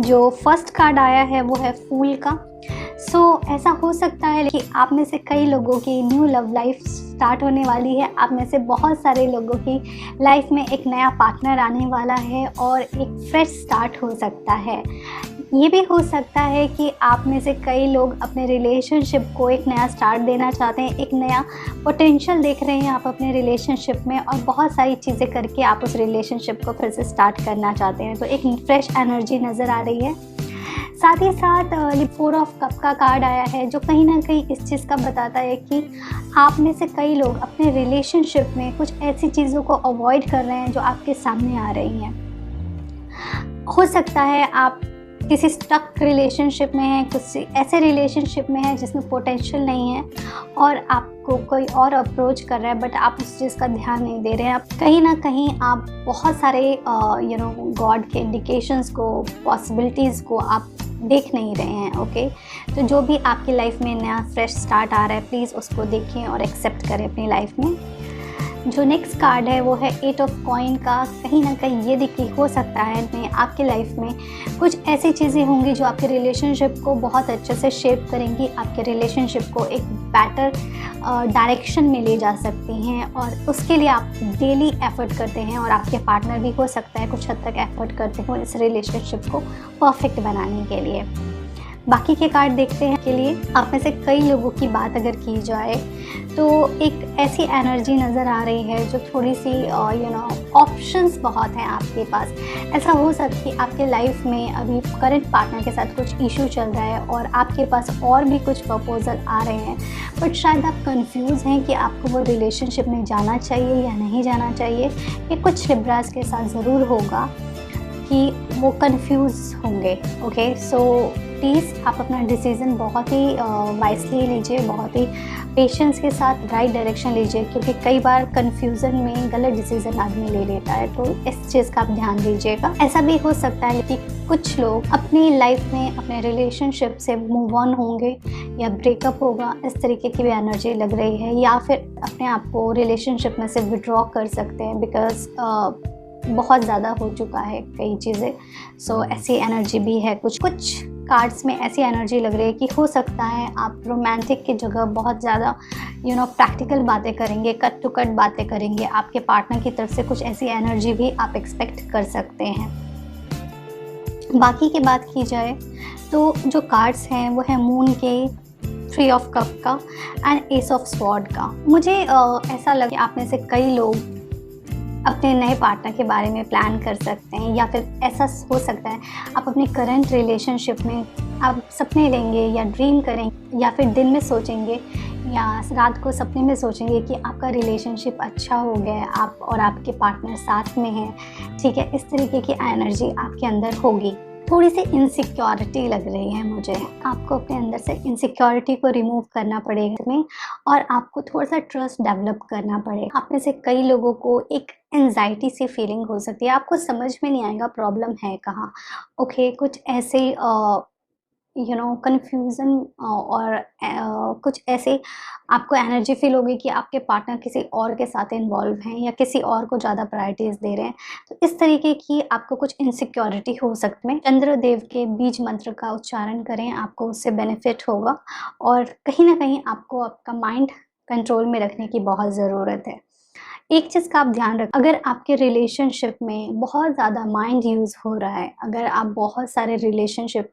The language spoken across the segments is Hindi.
जो फर्स्ट कार्ड आया है वो है फूल का। ऐसा हो सकता है कि आप में से कई लोगों की न्यू लव लाइफ स्टार्ट होने वाली है। आप में से बहुत सारे लोगों की लाइफ में एक नया पार्टनर आने वाला है और एक फ्रेश स्टार्ट हो सकता है। ये भी हो सकता है कि आप में से कई लोग अपने रिलेशनशिप को एक नया स्टार्ट देना चाहते हैं, एक नया पोटेंशियल देख रहे हैं आप अपने रिलेशनशिप में और बहुत सारी चीज़ें करके आप उस रिलेशनशिप को फिर से स्टार्ट करना चाहते हैं। तो एक फ्रेश एनर्जी नज़र आ रही है। साथ ही साथ 4 ऑफ कप का कार्ड आया है जो कहीं ना कहीं इस चीज़ का बताता है कि आप में से कई लोग अपने रिलेशनशिप में कुछ ऐसी चीज़ों को अवॉइड कर रहे हैं जो आपके सामने आ रही हैं। हो सकता है आप किसी स्टक रिलेशनशिप में हैं, कुछ ऐसे रिलेशनशिप में हैं जिसमें पोटेंशियल नहीं है और आपको कोई और अप्रोच कर रहा है बट आप उस चीज़ का ध्यान नहीं दे रहे हैं। आप कहीं ना कहीं आप बहुत सारे गॉड के इंडिकेशंस को, पॉसिबिलिटीज़ को आप देख नहीं रहे हैं। ओके, तो जो भी आपकी लाइफ में नया फ्रेश स्टार्ट आ रहा है प्लीज़ उसको देखें और एक्सेप्ट करें अपनी लाइफ में। जो नेक्स्ट कार्ड है वो है 8 ऑफ कॉइन का। कहीं ना कहीं ये देखिए हो सकता है आपकी लाइफ में कुछ ऐसी चीज़ें होंगी जो आपके रिलेशनशिप को बहुत अच्छे से शेप करेंगी, आपके रिलेशनशिप को एक बेटर डायरेक्शन में ले जा सकती हैं और उसके लिए आप डेली एफर्ट करते हैं और आपके पार्टनर भी हो सकता है कुछ हद तक एफर्ट करते हो इस रिलेशनशिप को परफेक्ट बनाने के लिए। बाकी के कार्ड देखते हैं के लिए आप में से कई लोगों की बात अगर की जाए तो एक ऐसी एनर्जी नज़र आ रही है जो थोड़ी सी ऑप्शंस बहुत हैं आपके पास। ऐसा हो सकता है कि आपके लाइफ में अभी करंट पार्टनर के साथ कुछ इशू चल रहा है और आपके पास और भी कुछ प्रपोजल आ रहे हैं बट शायद आप कंफ्यूज हैं कि आपको वो रिलेशनशिप में जाना चाहिए या नहीं जाना चाहिए। ये कुछ लिब्रास के साथ ज़रूर होगा कि वो कंफ्यूज होंगे। ओके, सो प्लीज़ आप अपना डिसीज़न बहुत ही वाइसली लीजिए, बहुत ही पेशेंस के साथ राइट डायरेक्शन लीजिए क्योंकि कई बार कंफ्यूजन में गलत डिसीज़न आदमी ले लेता है, तो इस चीज़ का आप ध्यान दीजिएगा। ऐसा भी हो सकता है कि कुछ लोग अपनी लाइफ में अपने रिलेशनशिप से मूव ऑन होंगे या ब्रेकअप होगा, इस तरीके की भी एनर्जी लग रही है, या फिर अपने आप को रिलेशनशिप में से विड्रॉ कर सकते हैं बिकॉज बहुत ज़्यादा हो चुका है कई चीज़ें। सो ऐसी एनर्जी भी है। कुछ कार्ड्स में ऐसी एनर्जी लग रही है कि हो सकता है आप रोमांटिक की जगह बहुत ज़्यादा प्रैक्टिकल बातें करेंगे, कट टू कट बातें करेंगे। आपके पार्टनर की तरफ से कुछ ऐसी एनर्जी भी आप एक्सपेक्ट कर सकते हैं। बाकी की बात की जाए तो जो कार्ड्स हैं वो है मून के, 3 ऑफ कप का एंड एस ऑफ स्वॉर्ड का। मुझे ऐसा लगा आप में से कई लोग अपने नए पार्टनर के बारे में प्लान कर सकते हैं या फिर ऐसा हो सकता है आप अपने करंट रिलेशनशिप में आप सपने लेंगे या ड्रीम करेंगे या फिर दिन में सोचेंगे या रात को सपने में सोचेंगे कि आपका रिलेशनशिप अच्छा हो गया है, आप और आपके पार्टनर साथ में हैं। ठीक है, इस तरीके की एनर्जी आपके अंदर होगी। थोड़ी सी इनसिक्योरिटी लग रही है मुझे। आपको अपने अंदर से इनसिक्योरिटी को रिमूव करना पड़ेगा में और आपको थोड़ा सा ट्रस्ट डेवलप करना पड़ेगा। आप में से कई लोगों को एक एंजाइटी सी फीलिंग हो सकती है, आपको समझ में नहीं आएगा प्रॉब्लम है कहाँ। ओके, कुछ ऐसे कन्फ्यूज़न और कुछ ऐसे आपको एनर्जी फील होगी कि आपके पार्टनर किसी और के साथ इन्वॉल्व हैं या किसी और को ज़्यादा प्रायोरिटीज़ दे रहे हैं। तो इस तरीके की आपको कुछ इनसिक्योरिटी हो सकती है। चंद्रदेव के बीज मंत्र का उच्चारण करें, आपको उससे बेनिफिट होगा और कहीं ना कहीं आपको आपका माइंड कंट्रोल में रखने की बहुत ज़रूरत है। एक चीज़ का आप ध्यान रखें, अगर आपके रिलेशनशिप में बहुत ज़्यादा माइंड यूज़ हो रहा है, अगर आप बहुत सारे रिलेशनशिप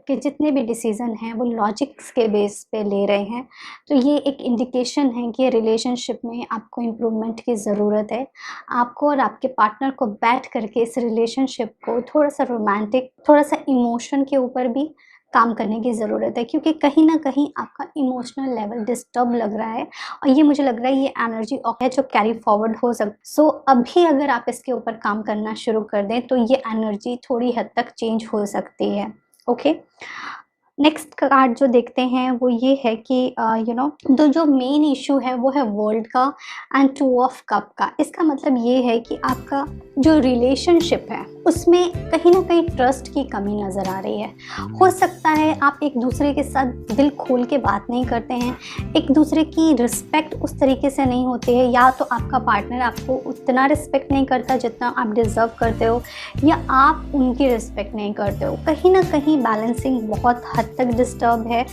के जितने भी डिसीज़न हैं वो लॉजिक्स के बेस पे ले रहे हैं, तो ये एक इंडिकेशन है कि रिलेशनशिप में आपको इम्प्रूवमेंट की ज़रूरत है। आपको और आपके पार्टनर को बैठ करके इस रिलेशनशिप को थोड़ा सा रोमांटिक, थोड़ा सा इमोशन के ऊपर भी काम करने की ज़रूरत है क्योंकि कहीं ना कहीं आपका इमोशनल लेवल डिस्टर्ब लग रहा है और ये मुझे लग रहा है ये एनर्जी है जो कैरी फॉरवर्ड हो सकती। सो अभी अगर आप इसके ऊपर काम करना शुरू कर दें तो ये एनर्जी थोड़ी हद तक चेंज हो सकती है। ओके, नेक्स्ट कार्ड जो देखते हैं वो ये है कि तो जो मेन इशू है वो है वर्ल्ड का एंड 2 ऑफ कप का। इसका मतलब ये है कि आपका जो रिलेशनशिप है उसमें कहीं ना कहीं ट्रस्ट की कमी नज़र आ रही है। हो सकता है आप एक दूसरे के साथ दिल खोल के बात नहीं करते हैं, एक दूसरे की रिस्पेक्ट उस तरीके से नहीं होती है, या तो आपका पार्टनर आपको उतना रिस्पेक्ट नहीं करता जितना आप डिज़र्व करते हो, या आप उनकी रिस्पेक्ट नहीं करते हो। कहीं ना कहीं बैलेंसिंग बहुत हद तक डिस्टर्ब है।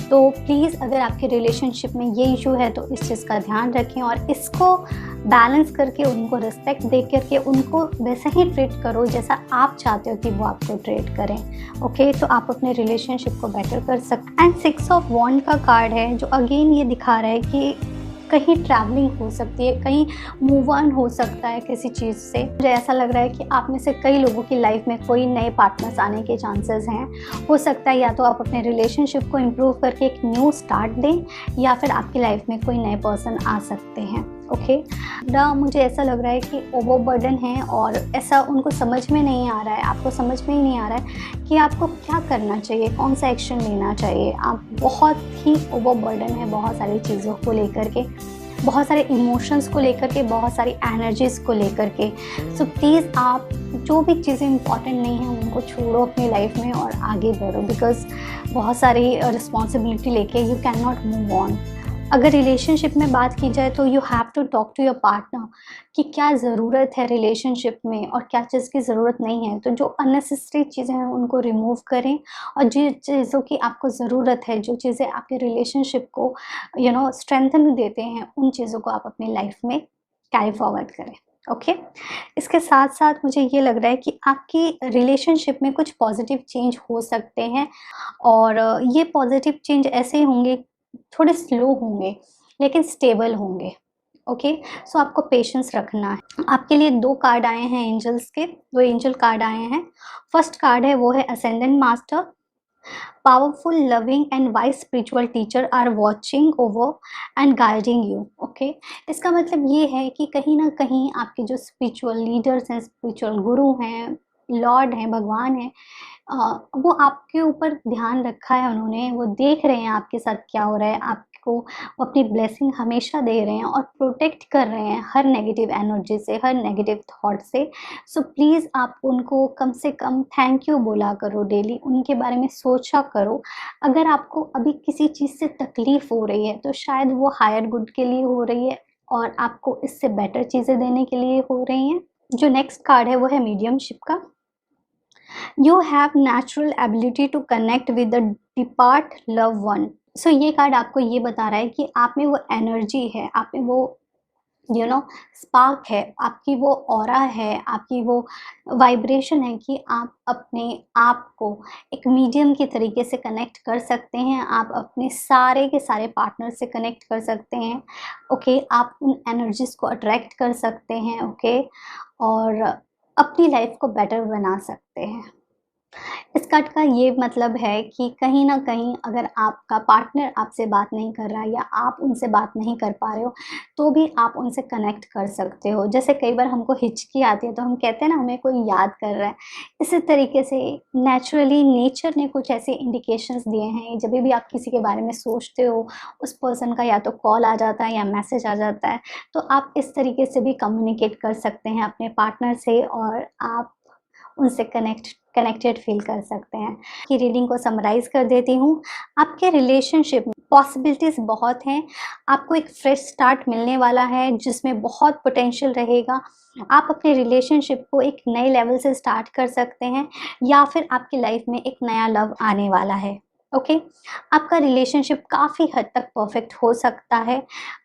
तो प्लीज़ अगर आपके रिलेशनशिप में ये इशू है तो इस चीज़ का ध्यान रखें और इसको बैलेंस करके, उनको रिस्पेक्ट दे करके उनको वैसा ही ट्रीट करो जैसा आप चाहते हो कि वो आपको ट्रीट करें। ओके, तो आप अपने रिलेशनशिप को बेटर कर सकते हैं। एंड 6 ऑफ वॉन्ड का कार्ड है जो अगेन ये दिखा रहा है कि कहीं ट्रैवलिंग हो सकती है, कहीं मूव ऑन हो सकता है किसी चीज़ से। मुझे ऐसा लग रहा है कि आप में से कई लोगों की लाइफ में कोई नए पार्टनर्स आने के चांसेस हैं। हो सकता है या तो आप अपने रिलेशनशिप को इम्प्रूव करके एक न्यू स्टार्ट दें, या फिर आपकी लाइफ में कोई नए पर्सन आ सकते हैं। ओके, मुझे ऐसा लग रहा है कि ओवरबर्डन है और ऐसा उनको समझ में नहीं आ रहा है, आपको समझ में ही नहीं आ रहा है कि आपको क्या करना चाहिए, कौन सा एक्शन लेना चाहिए। आप बहुत ही ओवरबर्डन है बहुत सारी चीज़ों को लेकर के, बहुत सारे इमोशंस को लेकर के, बहुत सारी एनर्जीज़ को लेकर के। सो प्लीज़ आप जो भी चीज़ें इंपॉर्टेंट नहीं हैं उनको छोड़ो अपनी लाइफ में और आगे बढ़ो, बिकॉज़ बहुत सारी रिस्पॉन्सिबिलिटी लेके you can not move on. अगर रिलेशनशिप में बात की जाए तो you have to talk to your partner कि क्या ज़रूरत है रिलेशनशिप में और क्या चीज़ की ज़रूरत नहीं है। तो जो अननेसेसरी चीज़ें हैं उनको रिमूव करें, और जिन चीज़ों की आपको ज़रूरत है, जो चीज़ें आपके रिलेशनशिप को स्ट्रेंथन देते हैं, उन चीज़ों को आप अपनी लाइफ में कैरी फॉरवर्ड करें। ओके, इसके साथ साथ मुझे ये लग रहा है कि आपकी रिलेशनशिप में कुछ पॉजिटिव चेंज हो सकते हैं, और ये पॉजिटिव चेंज ऐसे होंगे, थोड़े स्लो होंगे लेकिन स्टेबल होंगे। ओके, सो आपको पेशेंस रखना है। आपके लिए 2 कार्ड आए हैं एंजल्स के, 2 एंजल कार्ड आए हैं। फर्स्ट कार्ड है वो है ascendant master. Powerful, loving and wise spiritual teacher are watching over and guiding you. Okay, इसका मतलब ये है कि कहीं ना कहीं आपके जो स्पिरिचुअल लीडर्स हैं, स्पिरिचुअल गुरु हैं, लॉर्ड हैं, भगवान हैं, वो आपके ऊपर ध्यान रखा है उन्होंने, वो देख रहे हैं आपके साथ क्या हो रहा है, आपको वो अपनी ब्लेसिंग हमेशा दे रहे हैं और प्रोटेक्ट कर रहे हैं हर नेगेटिव एनर्जी से, हर नेगेटिव थॉट से। सो प्लीज़ आप उनको कम से कम थैंक यू बोला करो डेली, उनके बारे में सोचा करो। अगर आपको अभी किसी चीज़ से तकलीफ़ हो रही है तो शायद वो हायर गुड के लिए हो रही है और आपको इससे बेटर चीज़ें देने के लिए हो रही हैं। जो नेक्स्ट कार्ड है वो है मीडियमशिप का। You have natural ability to connect with the depart love one. So ये कार्ड आपको ये बता रहा है कि आप में वो एनर्जी है, आप में वो स्पार्क है, आपकी वो ऑरा है, आपकी वो वाइब्रेशन है कि आप अपने आप को एक मीडियम के तरीके से कनेक्ट कर सकते हैं। आप अपने सारे के सारे पार्टनर से कनेक्ट कर सकते हैं। ओके, आप उन एनर्जीज़ को अट्रैक्ट कर सकते हैं। ओके, और अपनी लाइफ को बेटर बना सकते हैं। इस कार्ड का ये मतलब है कि कहीं न कहीं अगर आपका पार्टनर आपसे बात नहीं कर रहा है या आप उनसे बात नहीं कर पा रहे हो, तो भी आप उनसे कनेक्ट कर सकते हो। जैसे कई बार हमको हिचकी आती है तो हम कहते हैं ना हमें कोई याद कर रहा है। इसी तरीके से नेचुरली नेचर ने कुछ ऐसे इंडिकेशंस दिए हैं, जब भी आप किसी के बारे में सोचते हो, उस पर्सन का या तो कॉल आ जाता है या मैसेज आ जाता है, तो आप इस तरीके से भी कम्युनिकेट कर सकते हैं अपने पार्टनर से और आप उनसे कनेक्टेड फील कर सकते हैं। कि रीडिंग को समराइज़ कर देती हूँ। आपके रिलेशनशिप में पॉसिबिलिटीज़ बहुत हैं। आपको एक फ्रेश स्टार्ट मिलने वाला है जिसमें बहुत पोटेंशियल रहेगा। आप अपने रिलेशनशिप को एक नए लेवल से स्टार्ट कर सकते हैं, या फिर आपकी लाइफ में एक नया लव आने वाला है। ओके, आपका रिलेशनशिप काफ़ी हद तक परफेक्ट हो सकता है।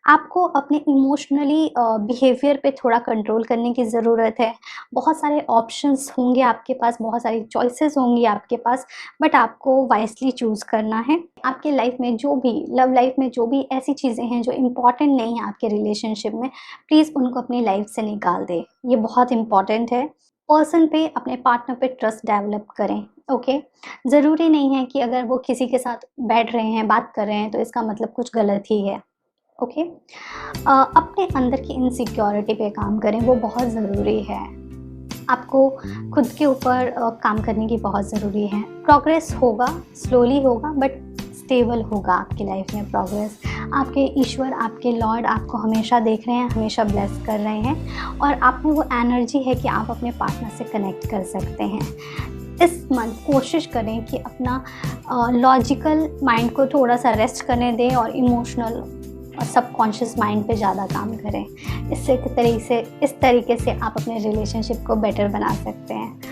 आपको अपने इमोशनली बिहेवियर पे थोड़ा कंट्रोल करने की ज़रूरत है। बहुत सारे ऑप्शंस होंगे आपके पास, बहुत सारी चॉइसेस होंगी आपके पास, बट आपको वाइसली चूज़ करना है। आपके लाइफ में जो भी लव लाइफ में जो भी ऐसी चीज़ें हैं जो इम्पॉर्टेंट नहीं है आपके रिलेशनशिप में, प्लीज़ उनको अपनी लाइफ से निकाल दें। ये बहुत इम्पॉर्टेंट है। पर्सन पे, अपने पार्टनर पे ट्रस्ट डेवलप करें। ओके, ज़रूरी नहीं है कि अगर वो किसी के साथ बैठ रहे हैं, बात कर रहे हैं, तो इसका मतलब कुछ गलत ही है। ओके, अपने अंदर की इनसिक्योरिटी पे काम करें, वो बहुत ज़रूरी है। आपको खुद के ऊपर काम करने की बहुत ज़रूरी है। प्रोग्रेस होगा, स्लोली होगा, बट स्टेबल होगा आपकी लाइफ में प्रोग्रेस। आपके ईश्वर, आपके लॉर्ड आपको हमेशा देख रहे हैं, हमेशा ब्लेस कर रहे हैं और आप में वो एनर्जी है कि आप अपने पार्टनर से कनेक्ट कर सकते हैं। इस मंथ कोशिश करें कि अपना लॉजिकल माइंड को थोड़ा सा रेस्ट करने दें और इमोशनल और सबकॉन्शियस माइंड पे ज़्यादा काम करें। इस तरीके से आप अपने रिलेशनशिप को बेटर बना सकते हैं।